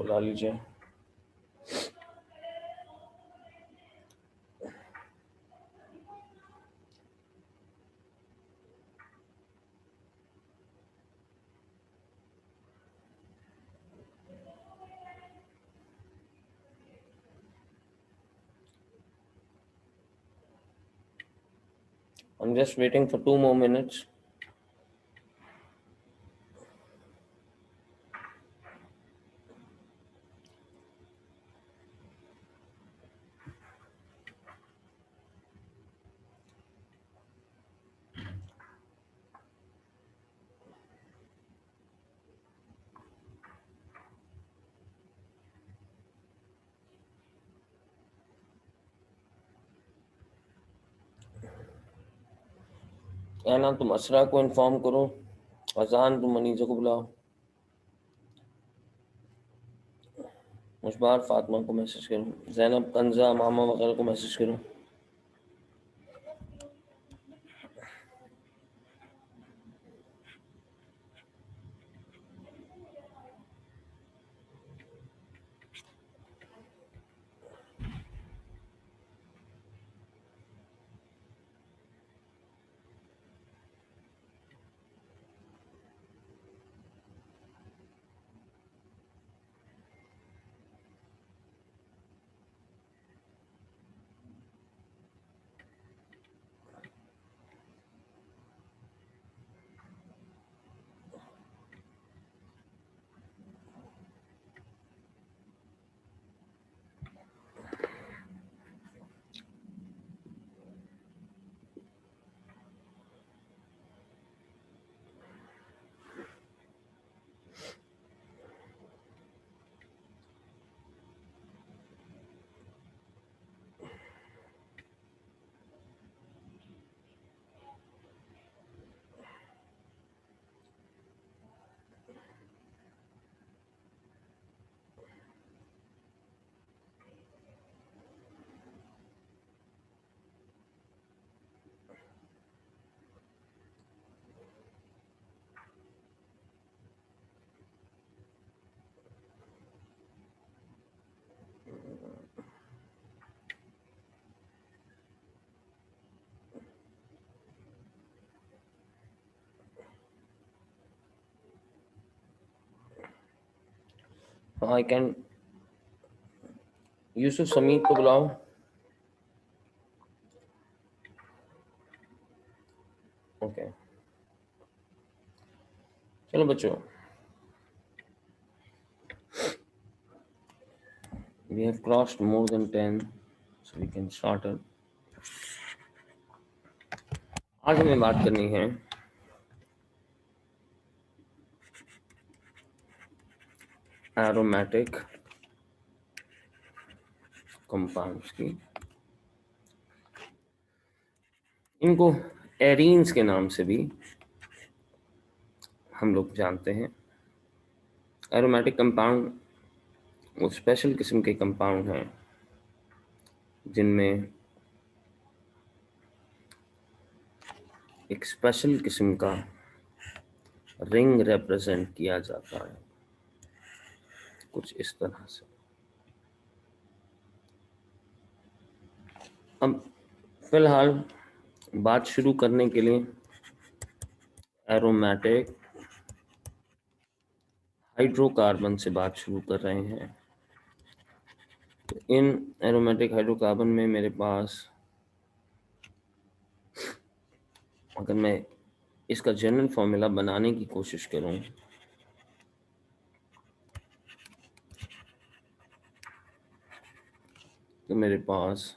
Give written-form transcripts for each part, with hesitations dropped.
बुला लीजिए। I'm just waiting for 2 more minutes. ऐना तुम असरा को इन्फॉर्म करो, अजान तुम मनीजा को बुलाओ, मुशबार फातिमा को मैसेज करो, जैनब कंजा मामा वगैरह को मैसेज करो। आई कैन यूसुफ समीत को बुलाओ। ओके चलो बच्चों, we have crossed more than 10, so we can start it. आज हमें बात करनी है एरोमेटिक कंपाउंड्स की। इनको एरीन्स के नाम से भी हम लोग जानते हैं। एरोमेटिक कंपाउंड वो स्पेशल किस्म के कंपाउंड हैं जिनमें एक स्पेशल किस्म का रिंग रिप्रेजेंट किया जाता है, कुछ इस तरह से। अब फिलहाल बात शुरू करने के लिए एरोमेटिक हाइड्रोकार्बन से बात शुरू कर रहे हैं। तो इन एरोमेटिक हाइड्रोकार्बन में मेरे पास, अगर मैं इसका जनरल फॉर्मूला बनाने की कोशिश करूं तो मेरे पास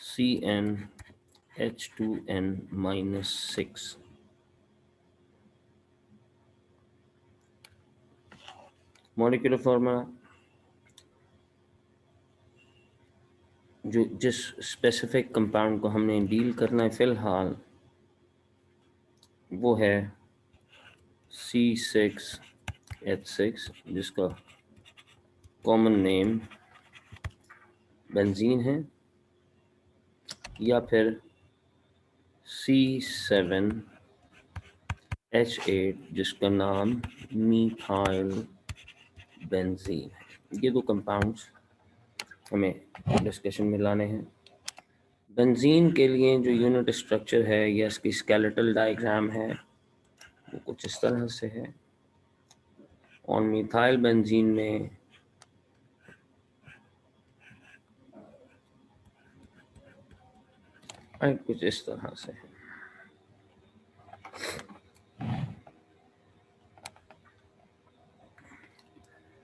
CnH2n-6 मॉलिक्यूलर फॉर्मूला, जो जिस स्पेसिफिक कंपाउंड को हमने डील करना है फिलहाल, वो है C6H6, जिसका कॉमन नेम बेंजीन है, या फिर C7H8 जिसका नाम मीथाइल बेंजीन है। ये दो कंपाउंड्स हमें डिस्कशन में लाने हैं। बेंजीन के लिए जो यूनिट स्ट्रक्चर है या इसकी स्केलेटल डायग्राम है वो कुछ इस तरह से है। और मिथाइल बेंजीन में कुछ इस तरह से है।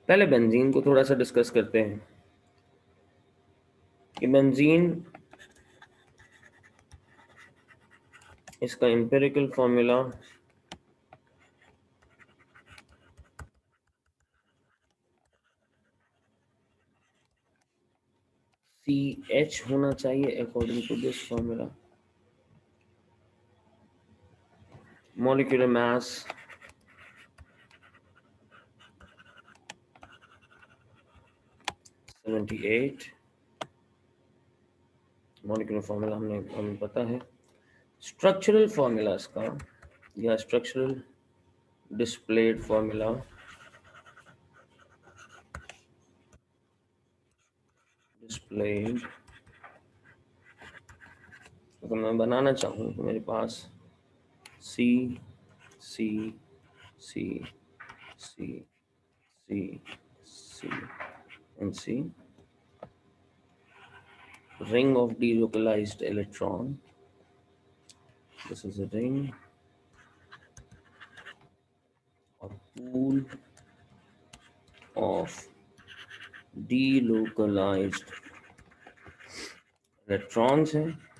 पहले बेंजीन को थोड़ा सा डिस्कस करते हैं कि बेंजीन, इसका एम्पिरिकल फॉर्मूला CH होना चाहिए according to this formula. Molecular mass 78। Molecular formula हमें पता है। स्ट्रक्चरल फॉर्मूला इसका या स्ट्रक्चरल डिस्प्लेड फॉर्मूला अगर मैं बनाना चाहूँ तो मेरे पास C C C C C C and C, ring of delocalized electron. This is a ring or pool of delocalized electrons है।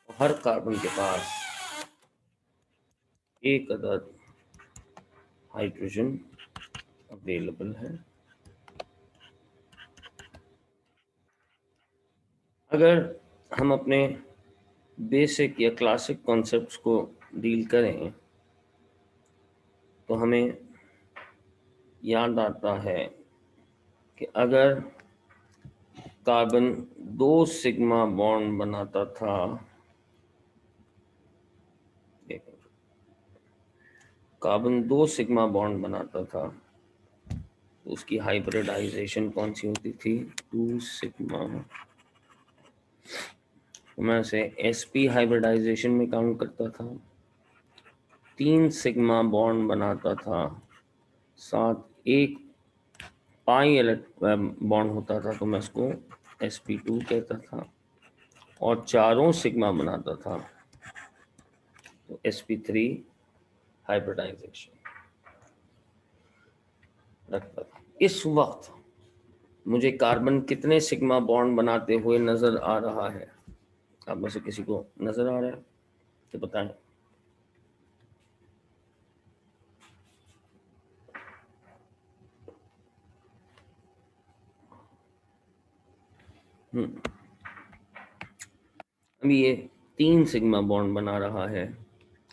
हर कार्बन के पास एक अदद हाइड्रोजन अवेलेबल है। अगर हम अपने बेसिक या क्लासिक कॉन्सेप्ट्स को डील करें तो हमें याद आता है कि अगर कार्बन 2 सिग्मा बॉन्ड बनाता था, कार्बन 2 सिग्मा बॉन्ड बनाता था तो उसकी हाइब्रिडाइजेशन कौन सी होती थी? 2 सिग्मा। मैं उसे sp हाइब्रिडाइजेशन में काउंट करता था। 3 सिग्मा बॉन्ड बनाता था, साथ एक पाई बॉन्ड होता था तो मैं उसको sp2 कहता था। और चारों सिग्मा बनाता था तो sp3 हाइब्रिडाइजेशन रखता था। इस वक्त मुझे कार्बन कितने सिग्मा बॉन्ड बनाते हुए नजर आ रहा है? आप में से किसी को नजर आ रहा है तो बताएं। अभी ये 3 सिग्मा बॉन्ड बना रहा है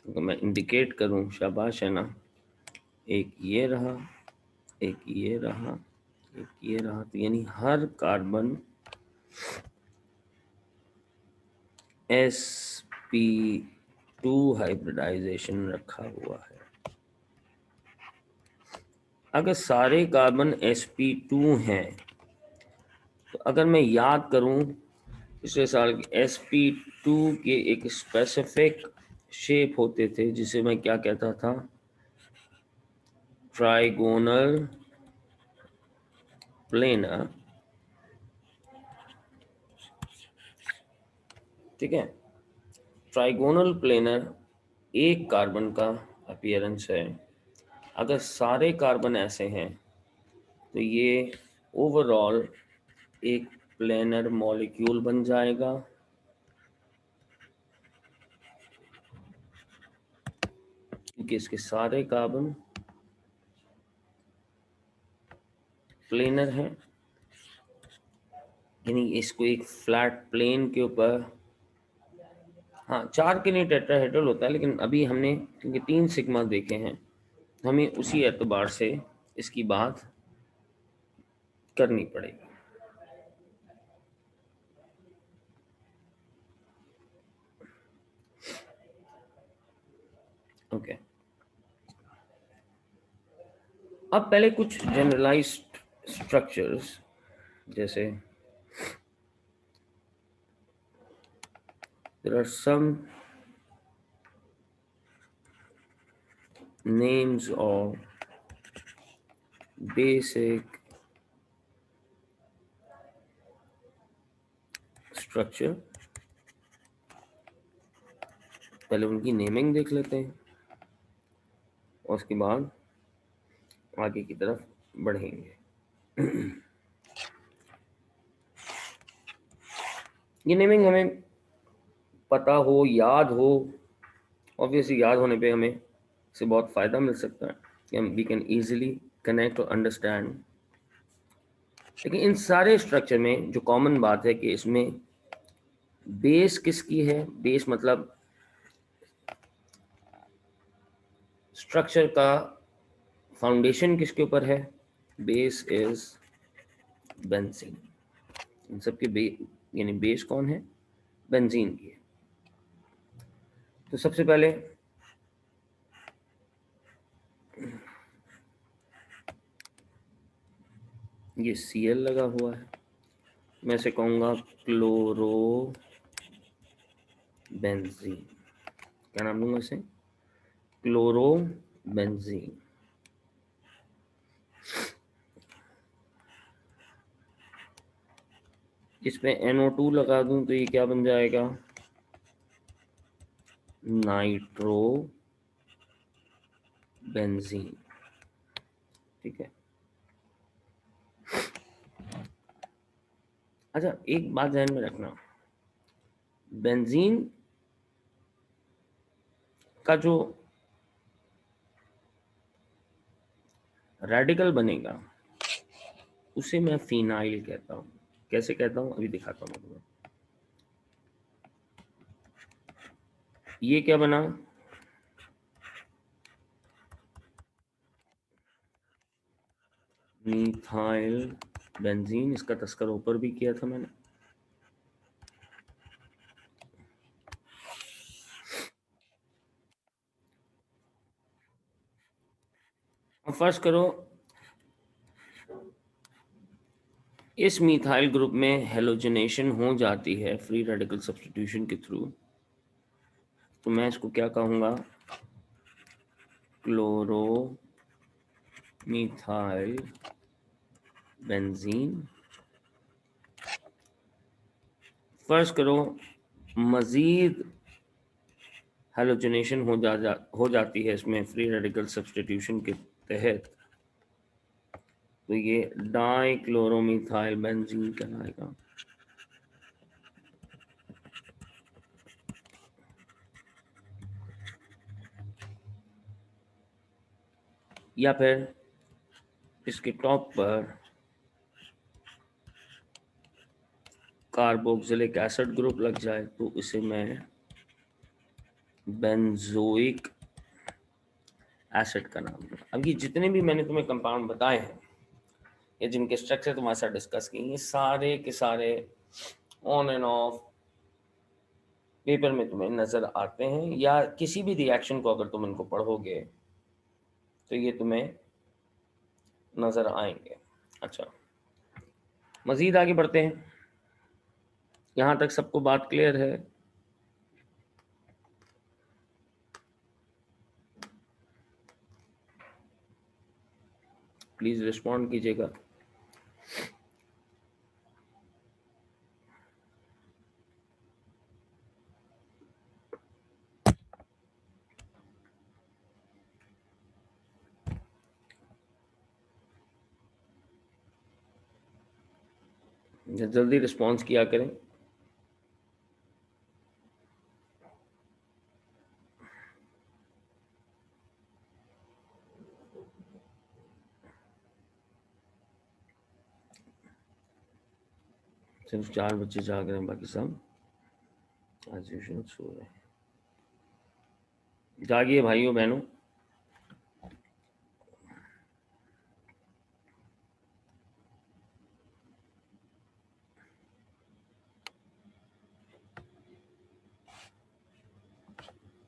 तो मैं इंडिकेट करूं, शाबाश है ना। एक ये रहा, एक ये रहा, एक ये रहा, तो यानी हर कार्बन sp2 हाइब्रिडाइजेशन रखा हुआ है। अगर सारे कार्बन sp2 हैं तो अगर मैं याद करूं पिछले साल की sp2 के एक स्पेसिफिक शेप होते थे जिसे मैं क्या कहता था? Trigonal planar. ठीक है, ट्राइगोनल प्लेनर एक कार्बन का अपीयरेंस है। अगर सारे कार्बन ऐसे हैं तो ये ओवरऑल एक प्लेनर मॉलिक्यूल बन जाएगा। क्योंकि इसके सारे कार्बन प्लेनर हैं, यानी इसको एक फ्लैट प्लेन के ऊपर, हाँ 4 के लिए टेट्राहेड्रल होता है लेकिन अभी हमने क्योंकि 3 सिग्मा देखे हैं हमें उसी एतबार से इसकी बात करनी पड़ेगी। ओके, अब पहले कुछ जनरलाइज्ड स्ट्रक्चर्स, जैसे there are some names of basic structure, पहले उनकी नेमिंग देख लेते हैं और उसके बाद आगे की तरफ बढ़ेंगे। ये नेमिंग हमें पता हो, याद हो, ऑब्वियसली याद होने पे हमें इससे बहुत फ़ायदा मिल सकता है कि हम वी कैन ईजिली कनेक्ट और अंडरस्टैंड। लेकिन इन सारे स्ट्रक्चर में जो कॉमन बात है कि इसमें बेस किसकी है, बेस मतलब स्ट्रक्चर का फाउंडेशन किसके ऊपर है, बेस इज बेंजीन। इन सबके यानी बेस कौन है, बेंजीन की है। तो सबसे पहले ये Cl लगा हुआ है, मैं इसे कहूँगा क्लोरो बेंजीन। क्या नाम लूँगा इसे, क्लोरो बेंजीन। इसमें NO2 लगा दूं तो ये क्या बन जाएगा, नाइट्रो बेंजीन। ठीक है। अच्छा, एक बात ध्यान में रखना, बेंजीन का जो रेडिकल बनेगा उसे मैं फिनाइल कहता हूँ। कैसे कहता हूँ अभी दिखाता हूँ तुम्हें। ये क्या बना, मीथाइल बेंजीन। इसका तस्कर ऊपर भी किया था मैंने। अब फर्ज करो इस मीथाइल ग्रुप में हेलोजनेशन हो जाती है फ्री रेडिकल सब्स्टिट्यूशन के थ्रू, तो मैं इसको क्या कहूँगा, क्लोरो मीथाइल बेंजीन। फर्ज करो मज़ीद हेलोजनेशन हो जाती है इसमें फ्री रेडिकल सब्स्टिट्यूशन के तहत, तो ये डाइक्लोरोमीथाइल बेंजीन कहलाएगा। या फिर इसके टॉप पर कार्बोक्सिलिक एसिड ग्रुप लग जाए तो इसे मैं बेंजोइक एसिड का नाम दूं। अब ये जितने भी मैंने तुम्हें कंपाउंड बताए हैं या जिनके स्ट्रक्चर तुम्हारे साथ डिस्कस किए, ये सारे के सारे ऑन एंड ऑफ पेपर में तुम्हें नज़र आते हैं, या किसी भी रिएक्शन को अगर तुम इनको पढ़ोगे तो ये तुम्हें नज़र आएंगे। अच्छा, मज़ीद आगे बढ़ते हैं। यहाँ तक सबको बात क्लियर है? प्लीज़ रिस्पॉन्ड कीजिएगा। जल्दी रिस्पॉन्स किया करें। सिर्फ 4 बच्चे जाग रहे हैं, बाकी सब एज यूजुअल सो रहे हैं। जागिए भाइयों बहनों।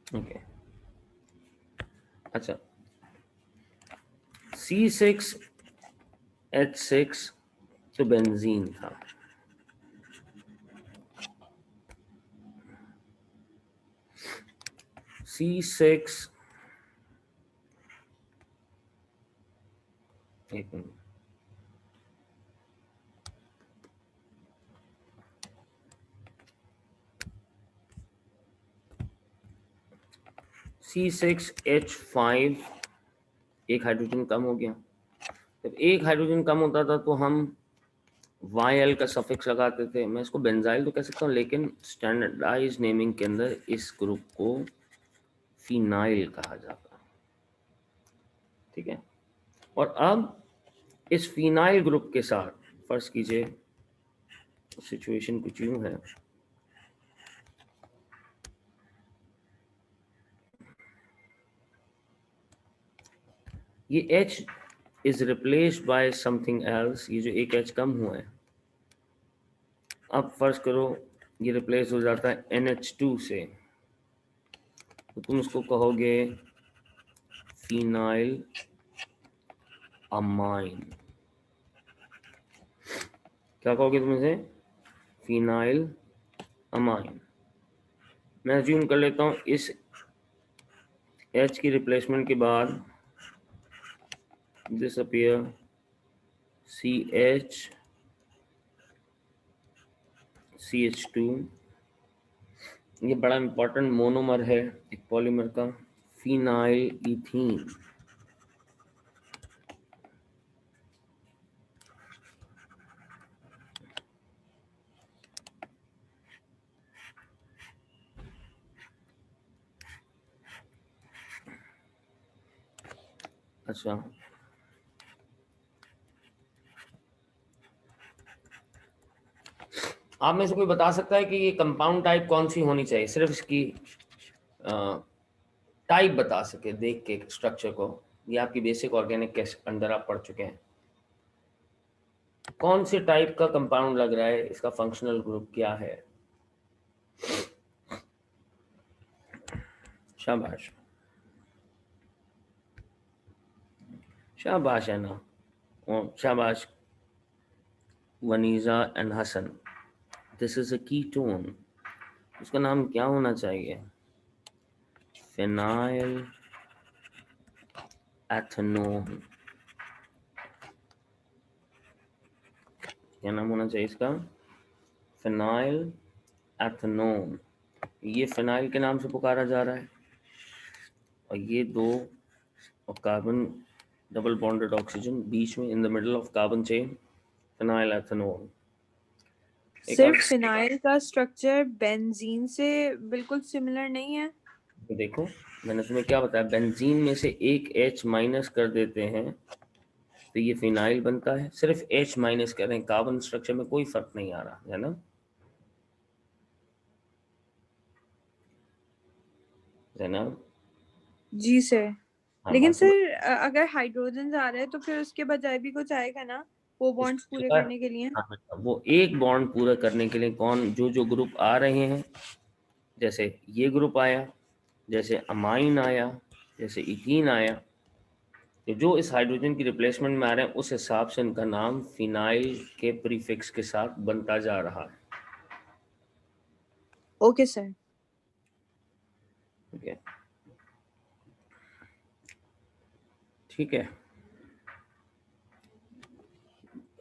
ओके। अच्छा, C6H6 तो बेंजीन था। C6 एक मिनट, C6H5 एक हाइड्रोजन कम हो गया। जब एक हाइड्रोजन कम होता था तो हम YL का सफिक्स लगाते थे। मैं इसको बेंजाइल तो कह सकता हूँ, लेकिन स्टैंडर्डाइज नेमिंग के अंदर इस ग्रुप को फिनाइल कहा जाता है। ठीक है, और अब इस फिनाइल ग्रुप के साथ फर्ज कीजिए सिचुएशन कुछ यूं है, ये H is replaced by something else. ये जो एक H कम हुआ है, अब फर्ज करो ये रिप्लेस हो जाता है NH2 से, तो तुम उसको कहोगे फिनाइल अमाइन। क्या कहोगे तुम इसे? Phenyl amine. मैं अज्यूम कर लेता हूँ इस H की रिप्लेसमेंट के बाद दिस अपीयर CH CH2। ये बड़ा इंपॉर्टेंट मोनोमर है एक पॉलीमर का, फिनाइल इथीन। अच्छा, आप में से कोई बता सकता है कि ये कंपाउंड टाइप कौन सी होनी चाहिए? सिर्फ इसकी टाइप बता सके देख के स्ट्रक्चर को। ये आपकी बेसिक ऑर्गेनिक के अंदर आप पढ़ चुके हैं। कौन से टाइप का कंपाउंड लग रहा है, इसका फंक्शनल ग्रुप क्या है? शाबाश, शाबाश है ना, शाबाश Vanija and Hasan. This is a ketone. उसका नाम क्या होना चाहिए? Phenyl ethanone. क्या नाम होना चाहिए इसका? Phenyl ethanone. ये फिनाइल के नाम से पुकारा जा रहा है, और ये दो और कार्बन डबल बॉन्डेड ऑक्सीजन बीच में in the middle of carbon chain, phenyl ethanone. सिर्फ फिनाइल का स्ट्रक्चर बेंजीन से बिल्कुल सिमिलर नहीं है। देखो मैंने तुम्हें क्या बताया, बेंजीन में से एक H माइनस कर देते हैं तो ये फिनाइल बनता है। सिर्फ H माइनस करें, कार्बन स्ट्रक्चर में कोई फर्क नहीं आ रहा है ना, जनाब? जी सर। हाँ, लेकिन बाकी सर अगर हाइड्रोजन आ रहे हैं तो फिर उसके बजाय भी कुछ आएगा ना, वो बॉन्ड्स पूरे इसका करने के लिए। हाँ, वो एक बॉन्ड पूरा करने के लिए कौन जो जो ग्रुप आ रहे हैं, जैसे ये ग्रुप आया, जैसे अमाइन आया, जैसे इथीन आया, तो जो इस हाइड्रोजन की रिप्लेसमेंट में आ रहे हैं उस हिसाब से इनका नाम फिनाइल के प्रीफिक्स के साथ बनता जा रहा है। Okay sir. ठीक है, ठीक है।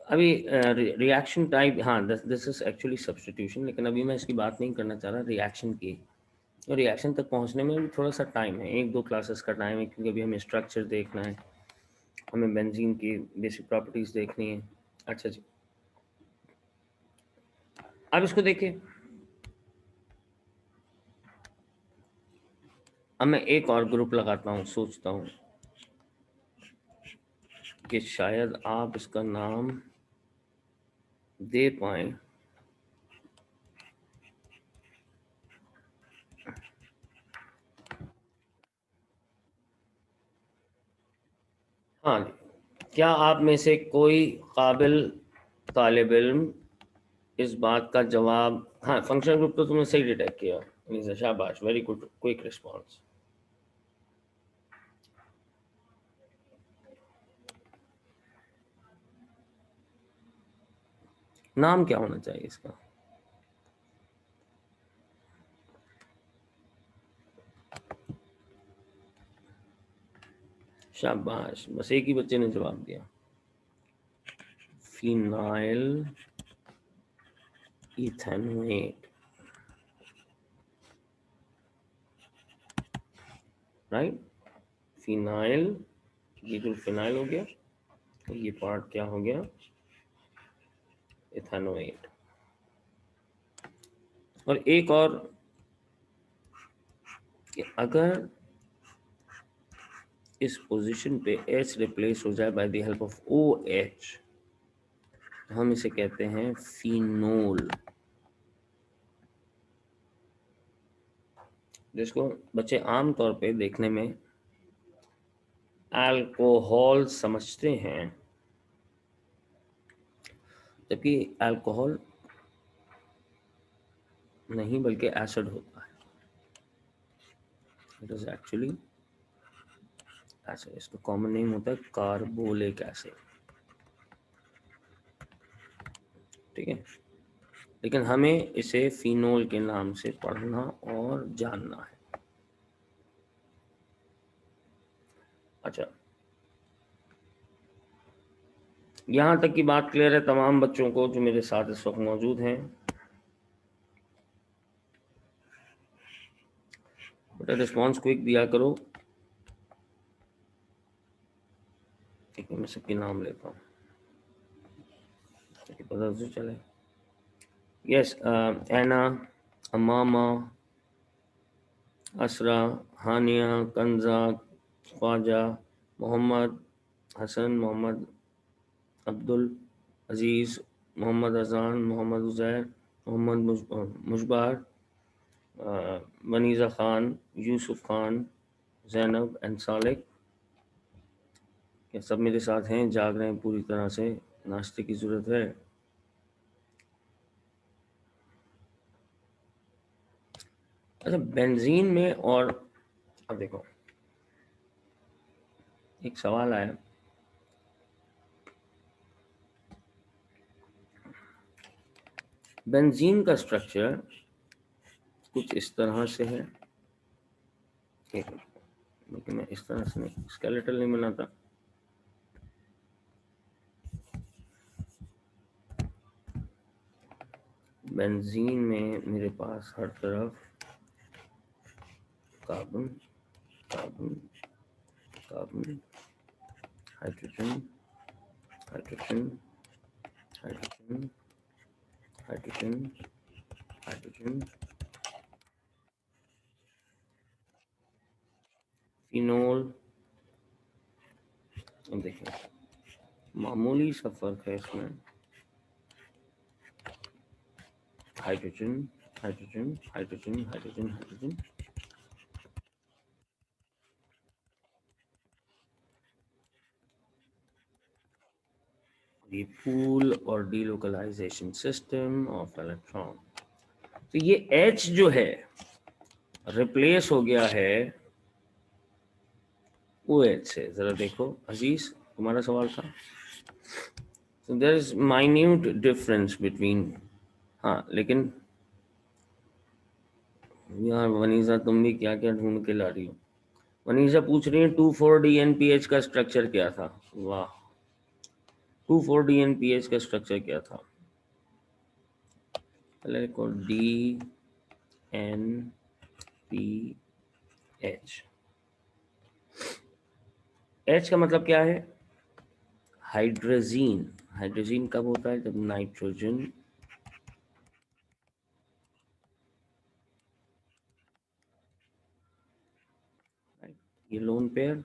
अभी रिएक्शन टाइप, हाँ दिस इज एक्चुअली सब्स्टिट्यूशन, लेकिन अभी मैं इसकी बात नहीं करना चाह रहा रिएक्शन की। और रिएक्शन तक पहुंचने में भी थोड़ा सा टाइम है, एक दो क्लासेस का टाइम है, क्योंकि अभी हमें स्ट्रक्चर देखना है, हमें बेंजीन की बेसिक प्रॉपर्टीज देखनी है। अच्छा जी, अब इसको देखिए। अब मैं एक और ग्रुप लगाता हूँ, सोचता हूँ कि शायद आप इसका नाम दे पाए। हाँ, क्या आप में से कोई काबिल तालिब इल्म इस बात का जवाब, हाँ फंक्शनल ग्रुप तो तुमने सही डिटेक्ट किया, अनीसा, शाबाश, वेरी गुड, क्विक रिस्पॉन्स। नाम क्या होना चाहिए इसका? शाबाश, बस एक ही बच्चे ने जवाब दिया, फिनाइल इथेनोएट, राइट। फिनाइल, ये जो फिनाइल हो गया तो ये पार्ट क्या हो गया? इथेनोएट। और एक और कि अगर इस पोजीशन पे H रिप्लेस हो जाए by the help of OH, हम इसे कहते हैं फिनोल, जिसको बच्चे आमतौर पे देखने में अल्कोहल समझते हैं, जबकि अल्कोहल नहीं बल्कि एसिड होता है। It is actually acid. इसका कॉमन नेम होता है कार्बोलिक एसिड, ठीक है। लेकिन हमें इसे फिनोल के नाम से पढ़ना और जानना है। अच्छा, यहां तक की बात क्लियर है तमाम बच्चों को जो मेरे साथ इस वक्त मौजूद हैं? बेटा रिस्पॉन्स क्विक दिया करो। ठीक है, मैं सबके नाम लेता हूँ ताकि पता तो चले। यस, एना, अमामा, असरा, हानिया, कंजा, ख्वाजा, मोहम्मद, हसन, मोहम्मद अब्दुल अजीज़, मोहम्मद अजान, मोहम्मद उज़ैर, मोहम्मद मुशबार, मनीज़ा ख़ान, यूसुफ ख़ान, ज़ैनब एंड सालिक। क्या सब मेरे साथ हैं? जाग रहे हैं पूरी तरह से? नाश्ते की ज़रूरत है? अच्छा, बेंजीन में, और अब देखो एक सवाल आया, बेंजीन का स्ट्रक्चर कुछ इस तरह से है, एक लेकिन मैं इस तरह से नहीं, स्केलेटल नहीं बनाता। बेंजीन में मेरे पास हर तरफ carbon carbon carbon, hydrogen hydrogen hydrogen hydrogen hydrogen, phenol. अब देखिए मामूली सा फर्क है इसमें, hydrogen hydrogen hydrogen hydrogen hydrogen, ये पूल और डीलोकलाइजेशन सिस्टम ऑफ इलेक्ट्रॉन। तो ये H जो है रिप्लेस हो गया है OH से। जरा देखो अजीज, तुम्हारा सवाल था। So there is minute difference between, हाँ लेकिन यार वनीजा तुम भी क्या क्या ढूंढ के ला रही हो। वनीजा पूछ रही है 2,4-DNPH का स्ट्रक्चर क्या था? वाह, 2,4-DNPH का स्ट्रक्चर क्या था? पहले देखो DNPH। H का मतलब क्या है? हाइड्रोजीन। हाइड्रोजीन कब होता है? जब नाइट्रोजन ये लोन पेयर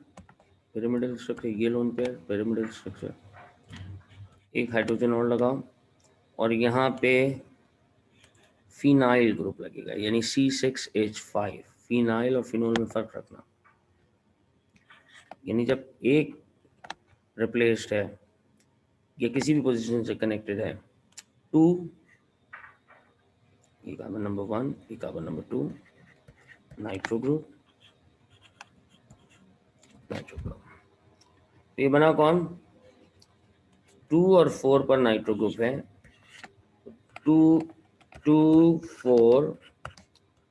पिरामिडल स्ट्रक्चर, ये लोन पेयर पिरामिडल स्ट्रक्चर, एक हाइड्रोजन और लगाओ और यहाँ पे फिनाइल ग्रुप लगेगा, यानी C6H5। फिनाइल और फिनोल में फर्क रखना, यानी जब एक रिप्लेस्ड है या किसी भी पोजीशन से कनेक्टेड है, 2 ये कार्बन नंबर 1, ये carbon number 2, nitro group, nitro group. ये बना कौन? 2 और 4 पर नाइट्रो ग्रुप है, 2,2,4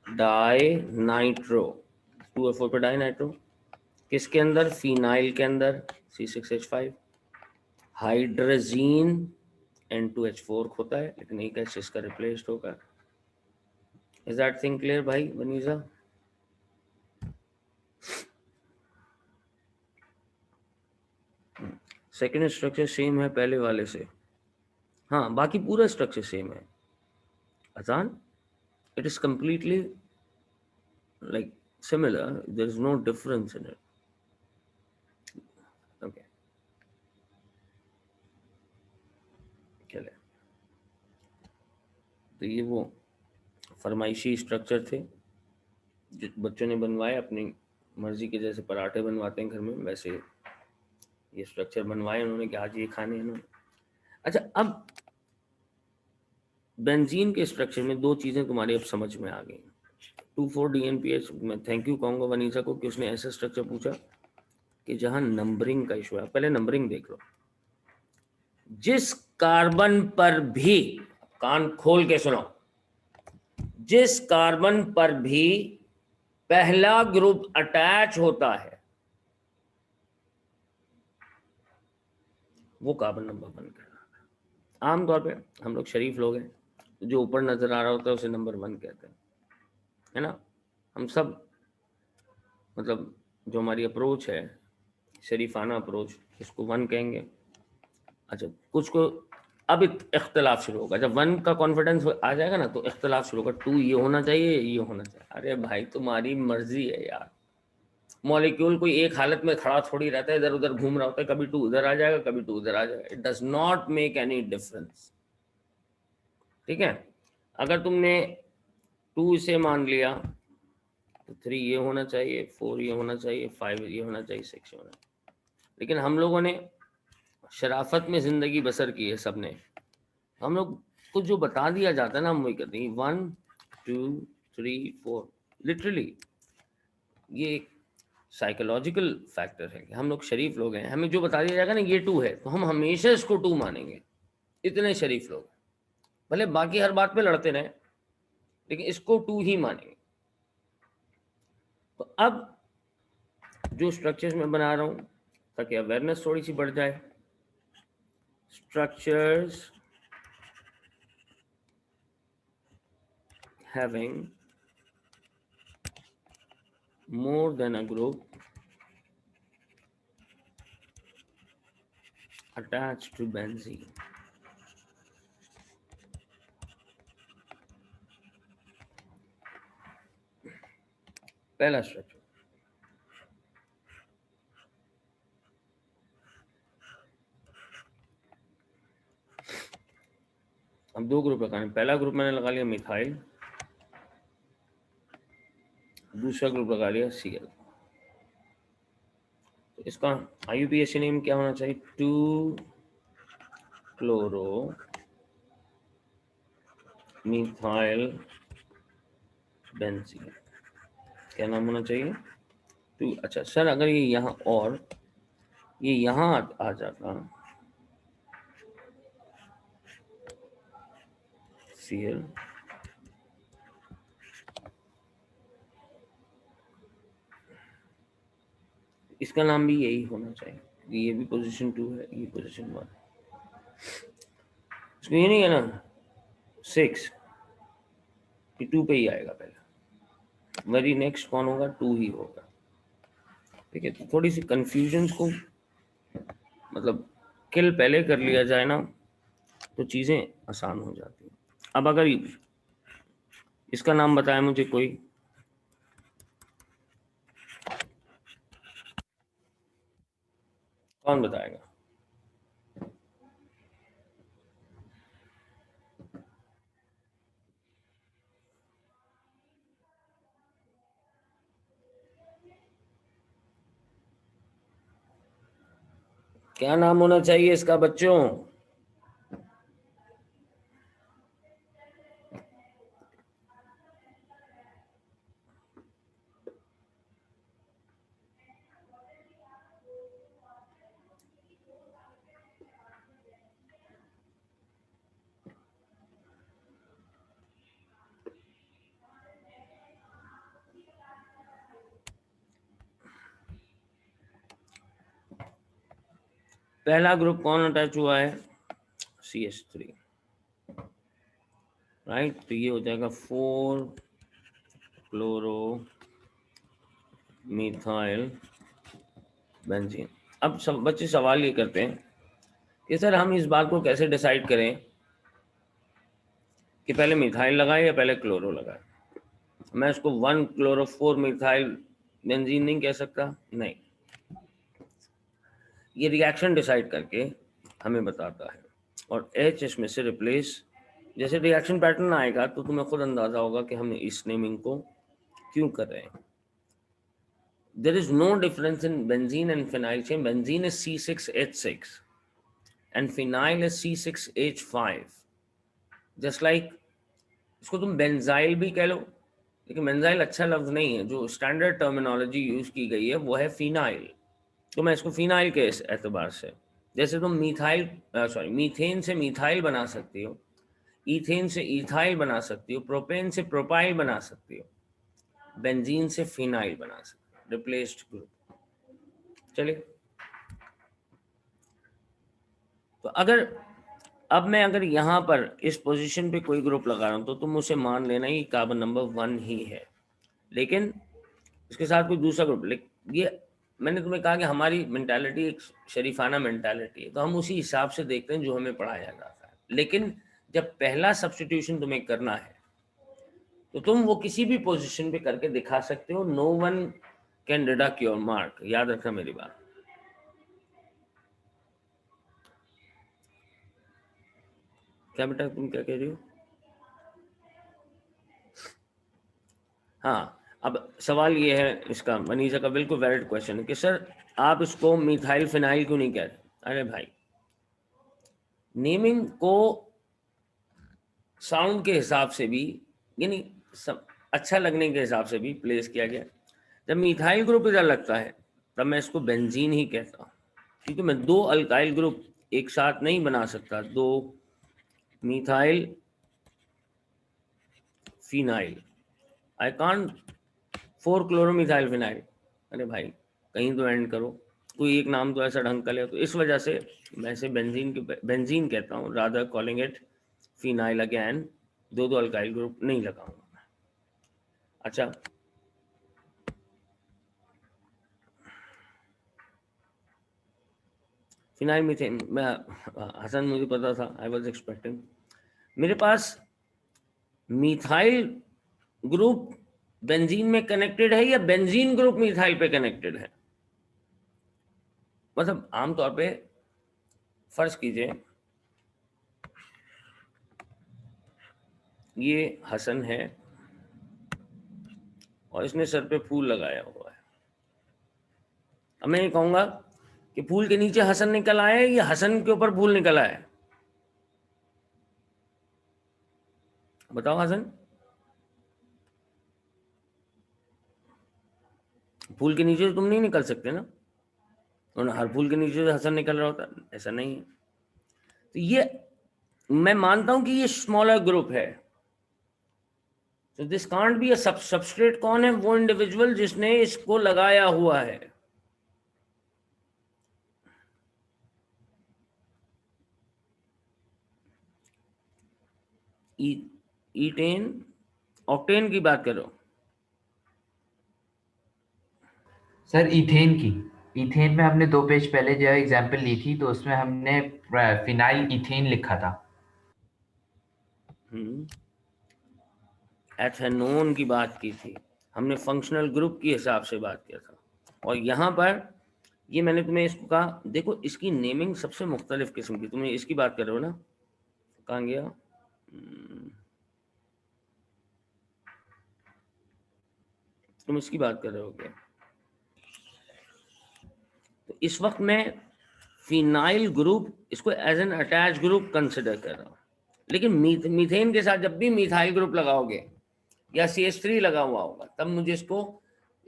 डाई नाइट्रो, 2 और 4 पे डाई नाइट्रो, किसके अंदर? फिनाइल के अंदर, C6H5, हाइड्रोजीन N2H4 होता है, लेकिन एक H इसका रिप्लेस्ड होगा। इज दैट थिंग क्लियर भाई वनीजा? सेकेंड स्ट्रक्चर सेम है पहले वाले से, हाँ बाकी पूरा स्ट्रक्चर सेम है अजान, it is completely like similar, there is no difference in it. Okay, चले, तो ये वो फरमाइशी स्ट्रक्चर थे जो बच्चों ने बनवाए, अपनी मर्जी के, जैसे पराठे बनवाते हैं घर में, वैसे ये स्ट्रक्चर बनवाए उन्होंने कि आज ये खाने हैं इन्होंने। अच्छा, अब बेंजीन के स्ट्रक्चर में दो चीजें तुम्हारी अब समझ में आ गई। 2,4-DNPH, मैं थैंक यू कहूंगा वनीसा को कि उसने ऐसा स्ट्रक्चर पूछा कि जहां नंबरिंग का इशू है। पहले नंबरिंग देख लो, जिस कार्बन पर भी, कान खोल के सुनो, जिस कार्बन पर भी पहला ग्रुप अटैच होता है वो कार्बन नंबर 1 कहलाता है। आमतौर पे हम लोग शरीफ लोग हैं, जो ऊपर नजर आ रहा होता है उसे नंबर 1 कहते हैं, है ना? हम सब मतलब जो हमारी अप्रोच है, शरीफाना अप्रोच, इसको 1 कहेंगे। अच्छा, कुछ को अब इख्तलाफ शुरू होगा, जब 1 का कॉन्फिडेंस आ जाएगा ना तो इख्तलाफ शुरू होगा, 2 ये होना चाहिए, ये होना चाहिए। अरे भाई तुम्हारी मर्जी है यार, मॉलिक्यूल कोई एक हालत में खड़ा थोड़ी रहता है, इधर उधर घूम रहा होता है, कभी 2 उधर आ जाएगा, कभी 2 उधर आ जाएगा, it does not make any difference. ठीक है, अगर तुमने 2 इसे मान लिया तो 3 ये होना चाहिए, 4 ये होना चाहिए, 5 ये होना चाहिए, 6 ये होना चाहिए। लेकिन हम लोगों ने शराफत में जिंदगी बसर की है सबने, हम लोग को जो बता दिया जाता है ना हम वही करते हैं, 1 2 3 4, लिटरली ये एक साइकोलॉजिकल फैक्टर है कि हम लोग शरीफ लोग हैं, हमें जो बता दिया जाएगा ना ये 2 है तो हम हमेशा इसको 2 मानेंगे, इतने शरीफ लोग, भले बाकी हर बात पे लड़ते रहे लेकिन इसको 2 ही मानेंगे। तो अब जो स्ट्रक्चर्स मैं बना रहा हूं ताकि अवेयरनेस थोड़ी सी बढ़ जाए, structures having more than a group attached to benzene. पहला स्ट्रक्चर, अब 2 ग्रुप लगाने, पहला ग्रुप मैंने लगा लिया मिथाइल, दूसरा ग्रुप लगा लिया Cl। तो इसका IUPAC नेम क्या होना चाहिए? 2 क्लोरो मिथाइल बेंजीन, क्या नाम होना चाहिए? 2। अच्छा सर, अगर ये यहाँ और ये यहाँ आ जाता Cl, इसका नाम भी यही होना चाहिए, ये भी पोजीशन 2 है, ये पोजीशन 1। इसको ये नहीं है ना 6, ये 2 पे ही आएगा पहले, वेरी नेक्स्ट कौन होगा? 2 ही होगा। ठीक है, तो थोड़ी सी कंफ्यूजन को मतलब किल पहले कर लिया जाए ना तो चीजें आसान हो जाती हैं। अब अगर इसका नाम बताया मुझे कोई, कौन बताएगा? क्या नाम होना चाहिए इसका बच्चों? पहला ग्रुप कौन अटैच हुआ है? CH3, right. तो ये हो जाएगा 4 क्लोरो मिथाइल बेंजीन। अब सब बच्चे सवाल ये करते हैं कि सर हम इस बात को कैसे डिसाइड करें कि पहले मिथाइल लगाए या पहले क्लोरो लगाए? मैं इसको 1 क्लोरोफोर मिथाइल बेंजीन नहीं कह सकता, नहीं। ये रिएक्शन डिसाइड करके हमें बताता है, और H इसमें से रिप्लेस, जैसे रिएक्शन पैटर्न आएगा तो तुम्हें खुद अंदाजा होगा कि हम इस नेमिंग को क्यों कर रहे हैं। There is no difference in benzene and phenyl chain. Benzene is C6H6 and phenyl is C6H5. Just like इसको तुम बेंजाइल भी कह लो, लेकिन बेंजाइल अच्छा लफ्ज नहीं है। जो स्टैंडर्ड टर्मिनोलॉजी यूज की गई है वो है फिनाइल, तो मैं इसको फिनाइल के इस एतबार से, जैसे तुम मीथेन से मिथाइल बना सकती हो, ईथेन से इथाइल बना सकती हो, प्रोपेन से प्रोपाइल बना सकती हो, बेंजीन से फिनाइल बना सकती हो, रिप्लेस्ड ग्रुप। चलिए, तो अगर यहाँ पर इस पोजीशन पे कोई ग्रुप लगा रहा हूँ तो तुम उसे मान लेना ही कार्बन नंबर 1 ही है, लेकिन इसके साथ कोई दूसरा ग्रुप, ये मैंने तुम्हें कहा कि हमारी मेंटालिटी एक शरीफाना मेंटालिटी है, तो हम उसी हिसाब से देखते हैं जो हमें पढ़ाया जाता है। लेकिन जब पहला सब्स्टिट्यूशन तुम्हें करना है तो तुम वो किसी भी पोजीशन पे करके दिखा सकते हो। No one can deduct your mark, याद रखना मेरी बात। क्या बेटा, तुम क्या कह रही हो? हाँ, अब सवाल ये है इसका, मनीषा का बिल्कुल वैलिड क्वेश्चन है कि सर आप इसको मिथाइल फिनाइल क्यों नहीं कहते? अरे भाई, नेमिंग को साउंड के हिसाब से भी, यानी अच्छा लगने के हिसाब से भी प्लेस किया गया। जब मिथाइल ग्रुप इधर लगता है तब मैं इसको बेंजीन ही कहता हूँ, क्योंकि मैं 2 अल्काइल ग्रुप एक साथ नहीं बना सकता। 2 methyl phenyl, I can't 4 chloromethyl phenyl. अरे भाई, कहीं तो एंड करो, कोई एक नाम तो ऐसा ढंग का ले। तो इस वजह से मैं इसे बेंजीन कहता हूँ, rather calling it phenyl again. 2 alkyl group नहीं लगाऊंगा। अच्छा, फिनाइल मीथेन, मैं हसन, मुझे पता था, आई वाज एक्सपेक्टिंग। मेरे पास मिथाइल ग्रुप बेंजीन में कनेक्टेड है या बेंजीन ग्रुप मिथाइल पे कनेक्टेड है? मतलब आमतौर पे फर्ज कीजिए ये हसन है और इसने सर पे फूल लगाया हुआ है। अब मैं ये कहूंगा कि फूल के नीचे हसन निकल आया है या हसन के ऊपर फूल निकल आया है? बताओ हसन। फूल के नीचे तो तुम नहीं निकल सकते ना, और हर फूल के नीचे से हसन निकल रहा होता, ऐसा नहीं है। तो ये मैं मानता हूं कि ये स्मॉलर ग्रुप है। तो this can't be a substrate. कौन है वो इंडिविजुअल जिसने इसको लगाया हुआ है? ईटेन, ऑक्टेन की बात करो। सर इथेन की, इथेन में हमने 2 पेज पहले जो एग्जांपल ली थी तो उसमें हमने फिनाइल इथेन लिखा था। एथेनोन की बात की थी हमने, फंक्शनल ग्रुप के हिसाब से बात किया था। और यहाँ पर ये मैंने तुम्हें इसको कहा, देखो इसकी नेमिंग सबसे मुख्तलिफ किस्म की। तुम्हें इसकी बात कर रहे हो ना, कहाँ गया? तुम इसकी बात कर रहे हो क्या? तो इस वक्त मैं फिनाइल ग्रुप इसको as an attach group consider कर रहा हूँ, लेकिन मीथेन के साथ जब भी मिथाइल ग्रुप लगाओगे या CH3 लगा हुआ होगा तब मुझे इसको,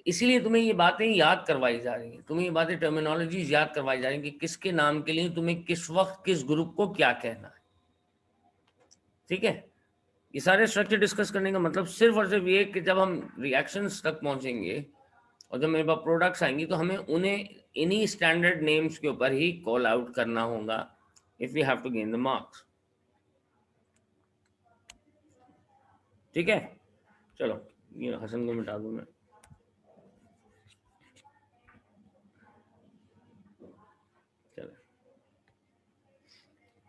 इसीलिए तुम्हें ये बातें याद करवाई जा रही हैं, तुम्हें ये बातें टर्मिनोलॉजीज याद करवाई जा रही हैं कि किसके नाम के लिए तुम्हें किस वक्त किस ग्रुप को क्या कहना है। ठीक है, ये सारे स्ट्रक्चर डिस्कस करने का मतलब सिर्फ और सिर्फ ये कि जब हम रिएक्शंस तक पहुंचेंगे और जब मेरे पास प्रोडक्ट्स आएंगी तो हमें उन्हें इन्हीं स्टैंडर्ड नेम्स के ऊपर ही कॉल आउट करना होगा if we have to gain the marks. ठीक है, चलो ये हसन को मिटा दूं मैं। चलो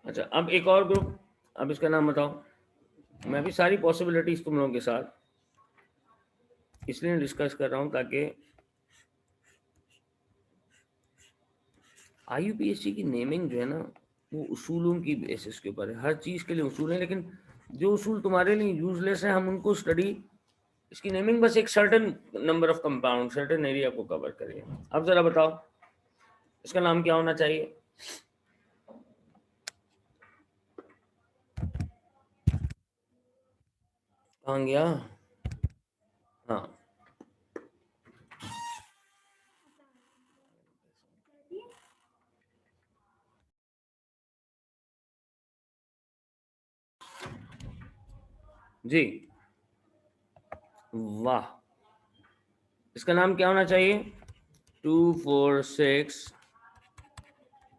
अच्छा, अब एक और ग्रुप, अब इसका नाम बताओ। मैं भी सारी पॉसिबिलिटीज तुम लोगों के साथ इसलिए डिस्कस कर रहा हूं ताकि IUPAC की नेमिंग जो है ना वो उसूलों की बेसिस के ऊपर है। हर चीज़ के लिए उसूल है, लेकिन जो उसूल तुम्हारे लिए यूजलेस है हम उनको स्टडी, इसकी नेमिंग बस एक certain number of compound certain area को कवर करिए। अब जरा बताओ इसका नाम क्या होना चाहिए? कहाँ गया? हाँ, जी, वाह, इसका नाम क्या होना चाहिए? 2,4,6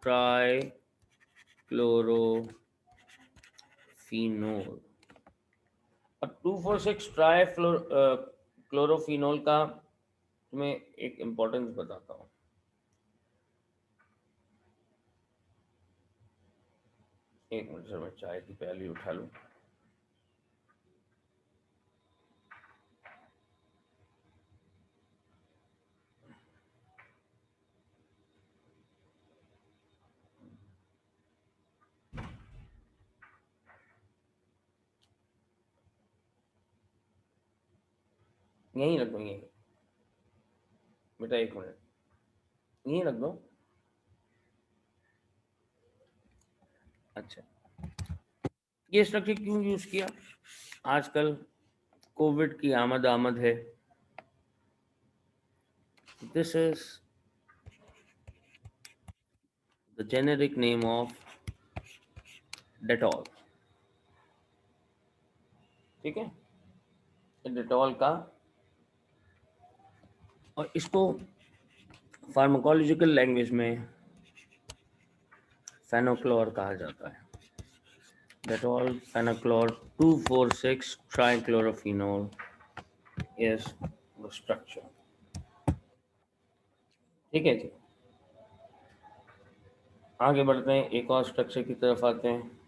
ट्राई क्लोरोफिनोल। अब 2,4,6 ट्राई क्लोरोफिनोल का तुम्हें एक इम्पोर्टेंस बताता हूँ। एक मिनट सर, मैं चाय की प्याली उठा लूँ। यहीं रख दो, यहीं बेटा, एक मिनट यहीं रख दो। अच्छा, ये स्ट्रक्चर क्यों यूज किया? आजकल कोविड की आमद आमद है। This is the generic name of Dettol. ठीक है, डेटॉल का, और इसको फार्माकोलॉजिकल लैंग्वेज में फेनोक्लोर कहा जाता है। Dettol phenochlor 2,4,6 trichlorophenol is the structure. ठीक है जी, आगे बढ़ते हैं, एक और स्ट्रक्चर की तरफ आते हैं।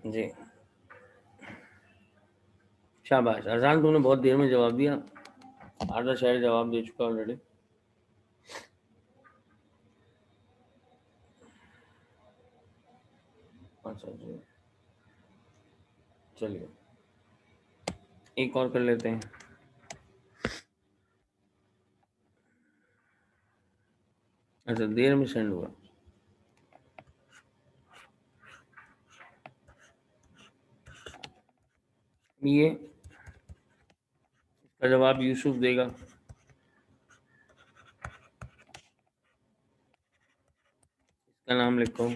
जी, शाबाश अजान, तूने बहुत देर में जवाब दिया, आधा शायद जवाब दे चुका ऑलरेडी। अच्छा जी, चलिए एक और कर लेते हैं। अच्छा, देर में सेंड हुआ। ये इसका जवाब यूसुफ देगा। इसका नाम लिखो।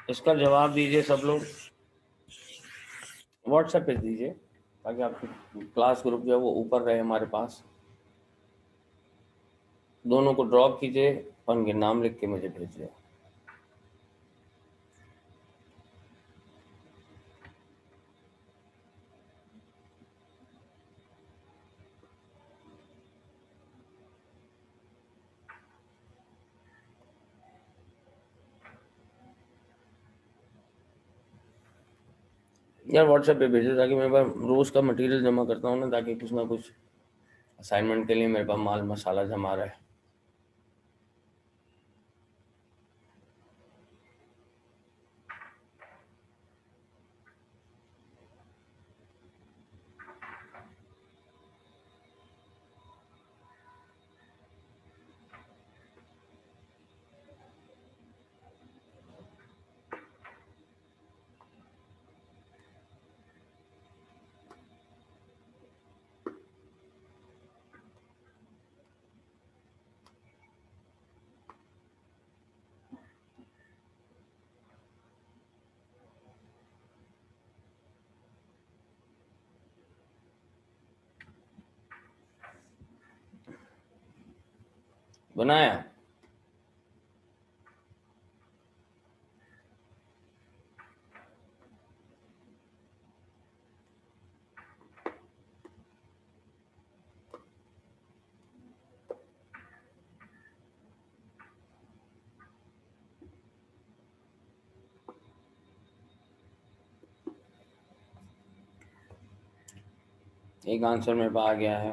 इसका जवाब दीजिए सब लोग, व्हाट्सएप पे दीजिए ताकि आपकी क्लास ग्रुप जो है वो ऊपर रहे हमारे पास। दोनों को ड्रॉप कीजिए और उनके नाम लिख के मुझे भेजिए। यार व्हाट्सएप पे भेजिए ताकि मेरे पास रोज़ का मटेरियल जमा करता हूँ ना, ताकि कुछ ना कुछ असाइनमेंट के लिए मेरे पास माल मसाला जमा रहे। बनाया। एक आंसर मेरे पास आ गया है।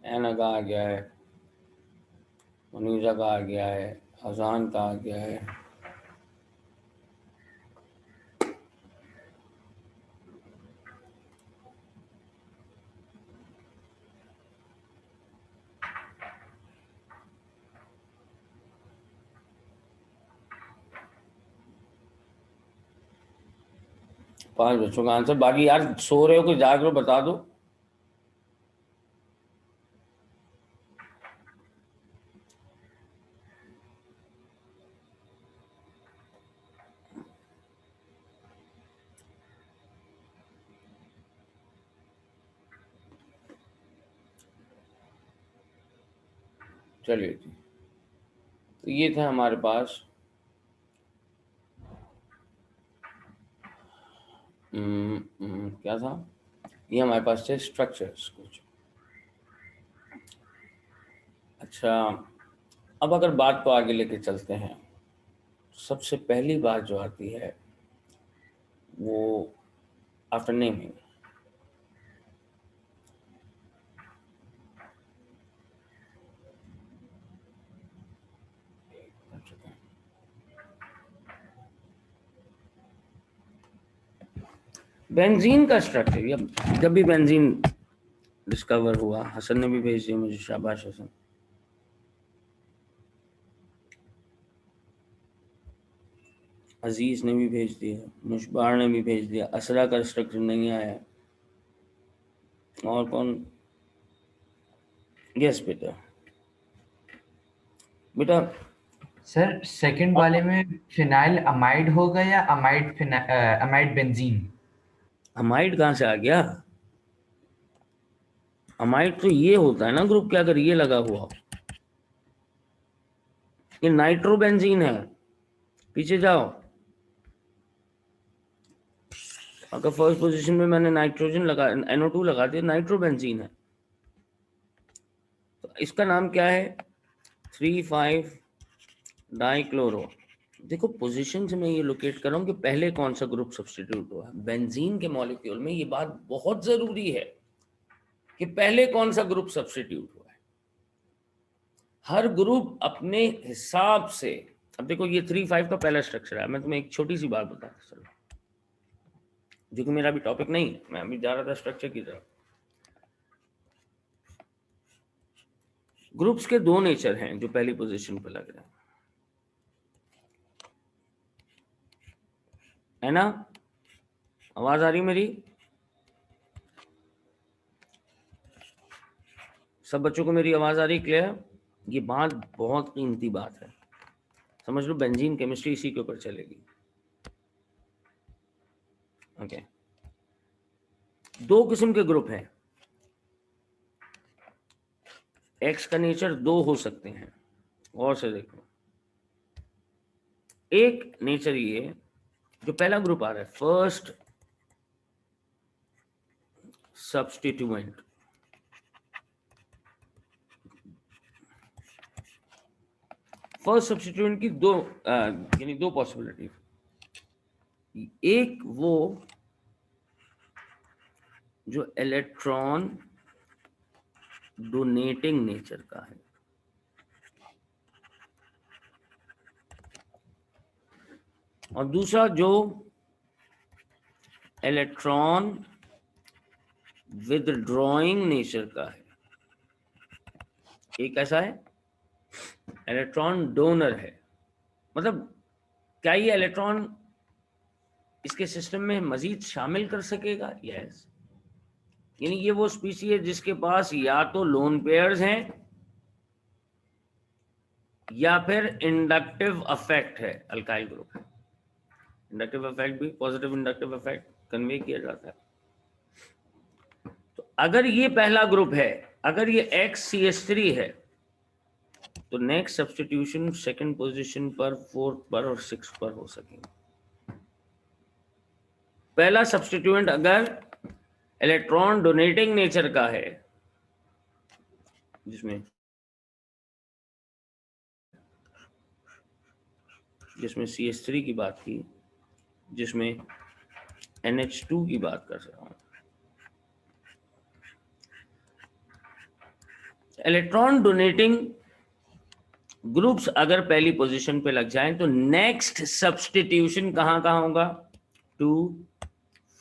एना का आ गया है, मुनीजा का आ गया है, अजान का आ गया है। पांच बच्चों का आंसर। बाकी यार सो रहे हो कि जाग रहे हो बता दो। चलिए जी, तो ये था हमारे पास क्या था, ये हमारे पास थे स्ट्रक्चर्स कुछ। अच्छा, अब अगर बात को आगे लेके चलते हैं, सबसे पहली बात जो आती है वो आफ्टर नेमिंग। बेंजीन का स्ट्रक्चर, जब भी बेंजीन डिस्कवर हुआ, हसन ने भी भेज दिया मुझे, शाबाश हसन। अजीज ने भी भेज दिया, मुशबार ने भी भेज दिया, असरा का स्ट्रक्चर नहीं आया। और कौन? यस बेटा। बेटा सर सेकंड वाले में फिनाइल अमाइड होगा या अमाइड बेंजीन? अमाइड कहाँ से आ गया? अमाइड तो ये होता है ना ग्रुप के अगर ये लगा हुआ हो। ये नाइट्रोबेंजीन है, पीछे जाओ। अगर फर्स्ट पोजीशन में मैंने नाइट्रोजन लगा, NO2 लगा दिया, नाइट्रोबेंजीन है। तो इसका नाम क्या है? 3,5 डाइक्लोरो। देखो पोजीशन से मैं ये लोकेट कर रहा हूँ कि पहले कौन सा ग्रुप सब्स्टिट्यूट हुआ है। बेंजीन के मॉलिक्यूल में ये बात बहुत जरूरी है कि पहले कौन सा ग्रुप सब्स्टिट्यूट हुआ है। हर ग्रुप अपने हिसाब से। अब देखो ये 3,5 का पहला स्ट्रक्चर है। मैं तुम्हें एक छोटी सी बात बताता चलो, जो कि मेरा भी टॉपिक नहीं है, मैं अभी जा रहा था स्ट्रक्चर की तरफ। ग्रुप्स के दो नेचर हैं जो पहली पोजीशन पर लग रहे हैं, है ना? आवाज आ रही मेरी? सब बच्चों को मेरी आवाज आ रही क्लियर? ये बात बहुत कीमती बात है, समझ लो। बेंजीन केमिस्ट्री इसी के ऊपर चलेगी। ओके, दो किस्म के ग्रुप हैं। एक्स का नेचर दो हो सकते हैं, और से देखो। एक नेचर ये, जो पहला ग्रुप आ रहा है, फर्स्ट सब्स्टिट्यूएंट। फर्स्ट सब्स्टिट्यूएंट की दो यानी दो पॉसिबिलिटी। एक वो जो इलेक्ट्रॉन डोनेटिंग नेचर का है, और दूसरा जो इलेक्ट्रॉन विदड्रॉइंग नेचर का है। एक ऐसा है इलेक्ट्रॉन डोनर है, मतलब क्या ये इलेक्ट्रॉन इसके सिस्टम में मजीद शामिल कर सकेगा? यस। यानी ये वो स्पीसी है जिसके पास या तो लोन पेयर्स हैं या फिर इंडक्टिव अफेक्ट है। अल्काइल ग्रुप, इंडक्टिव अफेक्ट भी, पॉजिटिव इंडक्टिव अफेक्ट कन्वे किया जाता है। तो अगर ये पहला ग्रुप है, अगर ये XCH3 है, तो नेक्स्ट सब्स्टिट्यूशन सेकंड पोजीशन पर, फोर्थ पर और सिक्स पर हो सकेंगे। पहला सब्स्टिट्यूएंट अगर इलेक्ट्रॉन डोनेटिंग नेचर का है, जिसमें CH3 की बात की, जिसमें NH2 की बात कर रहा हूं, इलेक्ट्रॉन डोनेटिंग ग्रुप्स अगर पहली पोजीशन पे लग जाएं तो नेक्स्ट सब्स्टिट्यूशन कहां कहां होगा? 2,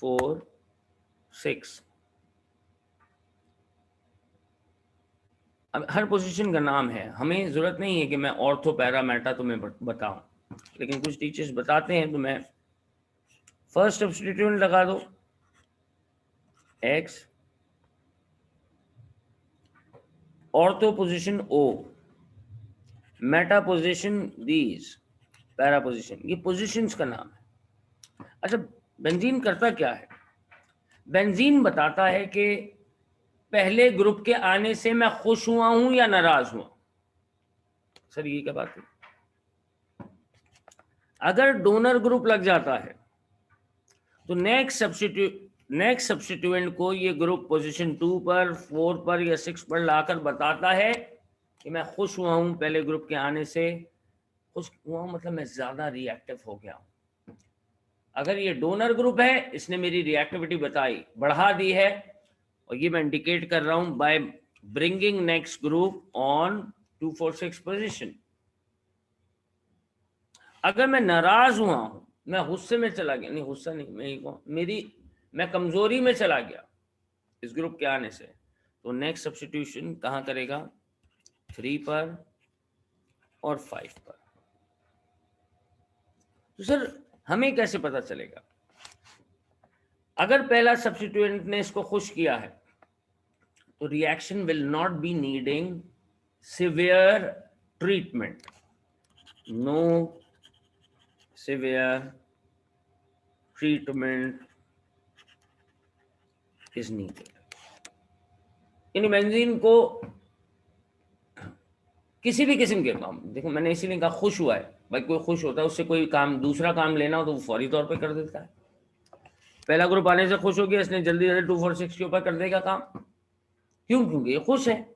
4, 6। अब हर पोजीशन का नाम है, हमें जरूरत नहीं है कि मैं ऑर्थो पैरा मेटा तुम्हें बताऊं, लेकिन कुछ टीचर्स बताते हैं तो मैं फर्स्ट सब्स्टिट्यूएंट लगा दो X, ortho position O, Meta position these, para position, ये पोजीशंस का नाम है। अच्छा, बेंजीन करता क्या है? बेंजीन बताता है कि पहले ग्रुप के आने से मैं खुश हुआ हूं या नाराज हुआ। सर ये क्या बात है? अगर डोनर ग्रुप लग जाता है तो नेक्स्ट सब्स्टिट्यूएंट को ये ग्रुप पोजीशन 2 पर, 4 पर या 6 पर लाकर बताता है कि मैं खुश हुआ हूं पहले ग्रुप के आने से। खुश हुआ हूं मतलब मैं ज्यादा रिएक्टिव हो गया हूं। अगर ये डोनर ग्रुप है, इसने मेरी रिएक्टिविटी बताई, बढ़ा दी है, और ये मैं इंडिकेट कर रहा हूं by bringing next group on 2, 4, 6 position. अगर मैं नाराज हुआ हूं, मैं गुस्से में चला गया, नहीं गुस्सा नहीं, मैं कमजोरी में चला गया इस ग्रुप के आने से, तो नेक्स्ट सब्स्टिट्यूशन कहां करेगा? 3 पर और 5 पर। तो सर हमें कैसे पता चलेगा? अगर पहला सब्स्टिट्यूएंट ने इसको खुश किया है तो reaction will not be needing severe treatment, no severe treatment is needed. इन बेंजीन को किसी भी किस्म के काम, देखो मैंने इसीलिए कहा खुश हुआ है, भाई कोई खुश होता है, उससे कोई काम, दूसरा काम लेना हो तो वो फौरी तौर पे कर देता है। पहला ग्रुप आने से खुश हो गया, इसने जल्दी जल्दी 2, 4, 6 के ऊपर कर देगा काम। क्यों? क्योंकि ये खुश है।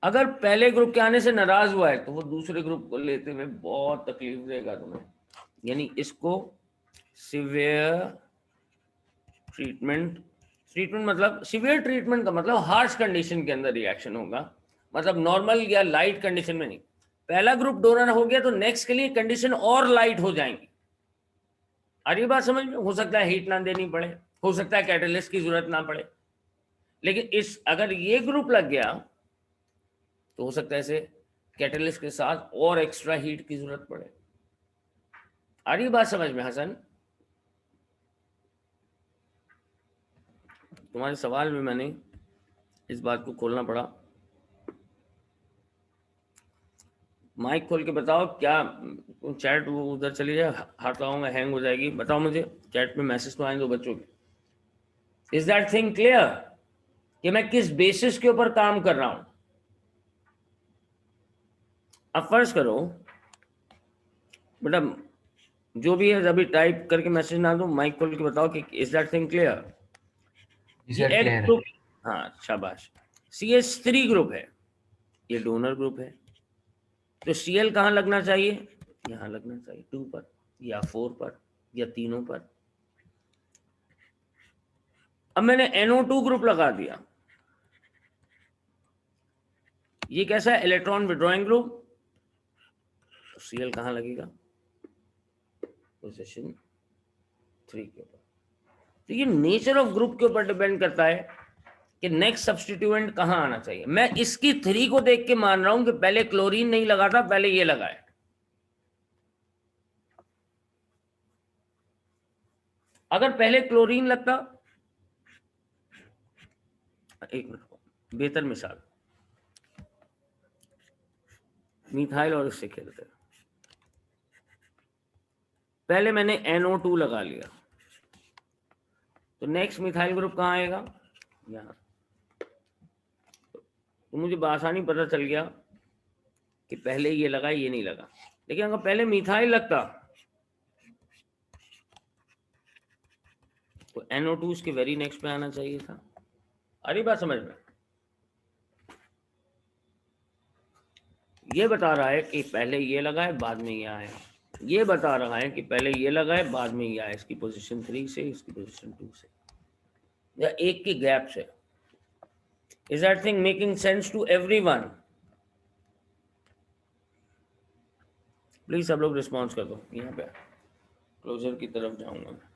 अगर पहले ग्रुप के आने से नाराज हुआ है तो वो दूसरे ग्रुप को लेते हुए बहुत तकलीफ देगा तुम्हें। यानी इसको सिवियर ट्रीटमेंट मतलब सिवियर ट्रीटमेंट का मतलब हार्श कंडीशन के अंदर रिएक्शन होगा, मतलब नॉर्मल या लाइट कंडीशन में नहीं। पहला ग्रुप डोनर हो गया तो नेक्स्ट के लिए कंडीशन और लाइट हो जाएंगी। और ये बात समझ में, हो सकता है हीट ना देनी पड़े, हो सकता है कैटलिस्ट की जरूरत ना पड़े, लेकिन अगर ये ग्रुप लग गया तो हो सकता है इसे कैटलिस्ट के साथ और एक्स्ट्रा हीट की जरूरत पड़े। आ रही बात समझ में हसन? तुम्हारे सवाल में मैंने इस बात को खोलना पड़ा। माइक खोल के बताओ, क्या चैट वो उधर चली जाए, हाथ लगाऊंगा हैंग हो जाएगी। बताओ मुझे, चैट में मैसेज तो आए दो बच्चों के। इज दैट थिंग क्लियर कि मैं किस बेसिस के ऊपर काम कर रहा हूं? अब फर्ज करो बेटा, जो भी है अभी टाइप करके मैसेज ना दो, माइक खोल के बताओ कि is that thing clear? Group, हाँ शाबाश। CH3 ग्रुप है, ये डोनर ग्रुप है, तो Cl कहां लगना चाहिए? यहां लगना चाहिए, 2 पर या 4 पर या तीनों पर। अब मैंने NO2 ग्रुप लगा दिया, ये कैसा है? Electron withdrawing group. Cl कहां लगेगा? पोजीशन 3 के ऊपर। तो ये नेचर ऑफ ग्रुप के ऊपर डिपेंड करता है कि नेक्स्ट सब्स्टिट्यूएंट कहां आना चाहिए। मैं इसकी 3 को देख के मान रहा हूं कि पहले क्लोरीन नहीं लगा था, पहले ये लगा है। अगर पहले क्लोरीन लगता, एक मिनट, बेहतर मिसाल, मिथाइल और इससे खेलते, पहले मैंने NO2 लगा लिया, तो नेक्स्ट मिथाइल ग्रुप कहाँ आएगा? यहाँ। तो मुझे बआसानी पता चल गया कि पहले ये लगा, ये नहीं लगा। लेकिन अगर पहले मिथाइल लगता तो NO2 उसके वेरी नेक्स्ट पे आना चाहिए था। अरे बात समझ में? ये बता रहा है कि पहले ये लगा है, बाद में ये आया। ये बता रहा है कि पहले ये लगा है, बाद में ये आया। इसकी पोजीशन 3 से, इसकी पोजीशन 2 से, या एक के गैप से। Is that thing making sense to everyone? Please सब लोग रिस्पॉन्स कर दो। यहाँ पे क्लोजर की तरफ जाऊंगा मैं।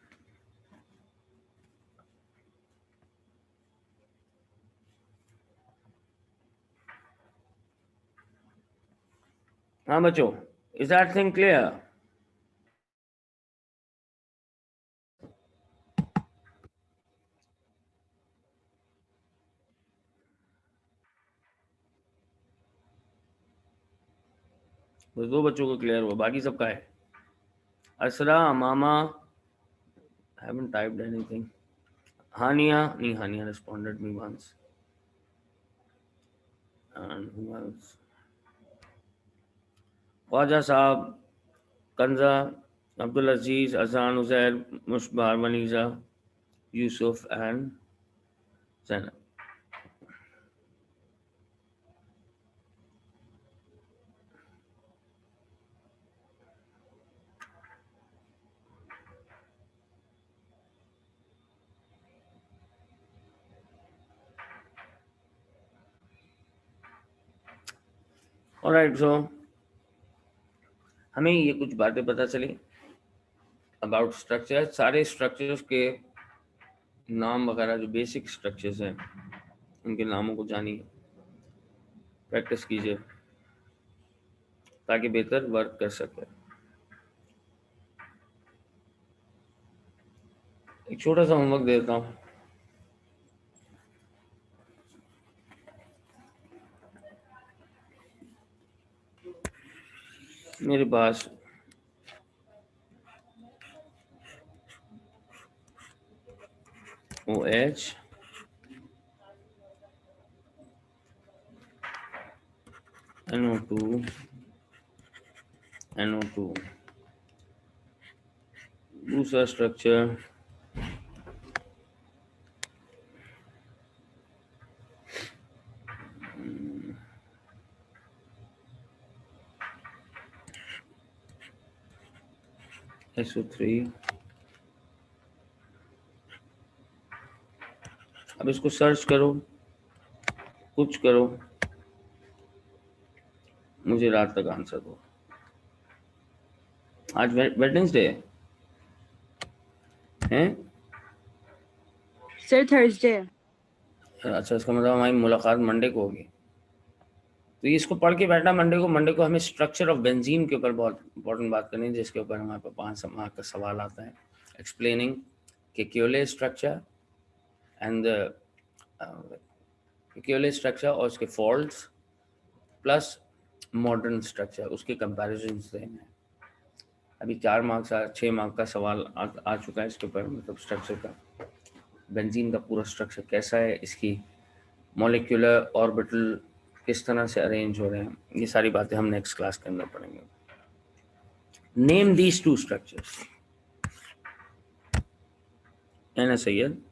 हाँ बच्चों, इज दैट थिंग क्लियर? बस 2 बच्चों को क्लियर हुआ, बाकी सबका है। असरा, मामा haven't typed anything. Hania, नहीं, Hania responded me once. And who else? Khwaja Sahab, कंजा, Abdul अजीज, अजान, उजैर, मुशबार, मनीजा, यूसुफ एंड जैनब। ऑलराइट, सो हमें ये कुछ बातें पता चली अबाउट स्ट्रक्चर। सारे स्ट्रक्चर्स के नाम वगैरह, जो बेसिक स्ट्रक्चर्स हैं, उनके नामों को जानिए, प्रैक्टिस कीजिए ताकि बेहतर वर्क कर सके। एक छोटा सा होमवर्क देता हूँ। मेरे पास OH, NO2, NO2, दूसरा स्ट्रक्चर SO3। अब इसको सर्च करो, कुछ करो, मुझे रात तक आंसर दो। आज वेडनेसडे है? Sir Thursday. अच्छा, इसका मतलब हमारी मुलाकात मंडे को होगी। तो इसको पढ़ के बैठना मंडे को। मंडे को हमें स्ट्रक्चर ऑफ बेंजीन के ऊपर बहुत इंपॉर्टेंट बात करनी है, जिसके ऊपर हमारे पास 5 मार्क का सवाल आता है। एक्सप्लेनिंग केक्यूले स्ट्रक्चर एंड केक्यूले स्ट्रक्चर और उसके फॉल्ट्स प्लस मॉडर्न स्ट्रक्चर, उसके कंपैरिजन देने हैं। अभी 4 मार्क्स 6 मार्क का सवाल आ चुका है इसके ऊपर, मतलब स्ट्रक्चर का, बेंजीन का पूरा स्ट्रक्चर कैसा है, इसकी मॉलिक्यूलर ऑर्बिटल किस तरह से अरेंज हो रहे हैं, ये सारी बातें हम नेक्स्ट क्लास के अंदर पढ़ेंगे। Name these 2 structures. Ana Syed,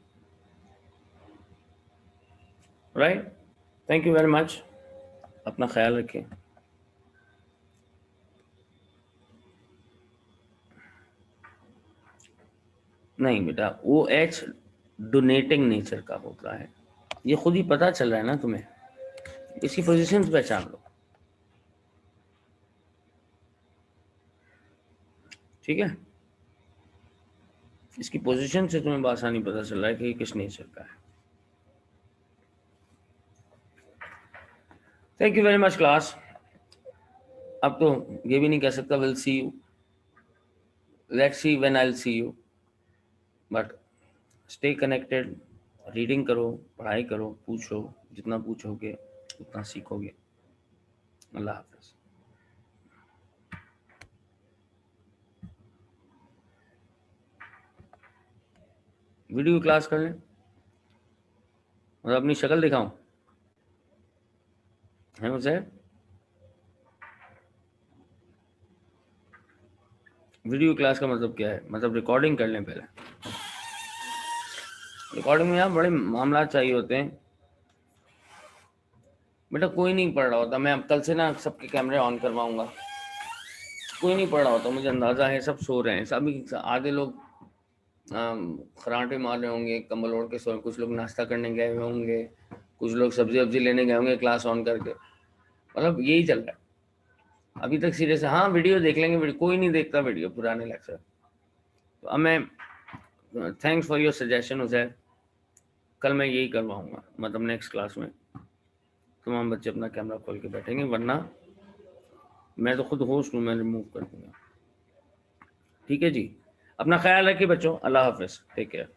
right? Thank you very much. अपना ख्याल रखें। नहीं बेटा, OH डोनेटिंग नेचर का होता है, ये खुद ही पता चल रहा है ना तुम्हें। इसकी पोजीशंस पहचान लो, ठीक है? इसकी पोजीशन से तुम्हें बआसानी पता चल रहा है कि ये किस नेचर का है। Thank you very much class. अब तो ये भी नहीं कह सकता will see you, let's see when I will see you, but stay connected, reading करो, पढ़ाई करो, पूछो, जितना पूछोगे उतना सीखोगे। अल्लाह हाफिज। वीडियो क्लास कर लें, मतलब अपनी शक्ल दिखाऊं है उसे? वीडियो क्लास का मतलब क्या है? मतलब रिकॉर्डिंग कर लें पहले। रिकॉर्डिंग में यार बड़े मामला चाहिए होते हैं। बेटा कोई नहीं पढ़ रहा होता, मैं अब कल से ना सबके कैमरे ऑन करवाऊंगा। कोई नहीं पढ़ रहा होता, मुझे अंदाजा है सब सो रहे हैं। सभी आधे लोग खराटे मार रहे होंगे, कंबल ओढ़ के सो, कुछ लोग नाश्ता करने गए हुए होंगे, कुछ लोग सब्जी वब्जी लेने गए होंगे क्लास ऑन करके। मतलब यही चल रहा है अभी तक। सीरियस है। हाँ वीडियो देख लेंगे, वीडियो कोई नहीं देखता वीडियो पुराने लेक्चर। तो अब मैं thanks for your suggestion Uzair, कल मैं यही करवाऊंगा, मतलब नेक्स्ट क्लास में तमाम बच्चे अपना कैमरा खोल के बैठेंगे, वरना मैं तो खुद होस्ट हूँ, मैं रिमूव कर दूंगा। ठीक है जी, अपना ख्याल रखिए बच्चों, अल्लाह हाफिज़, टेक केयर।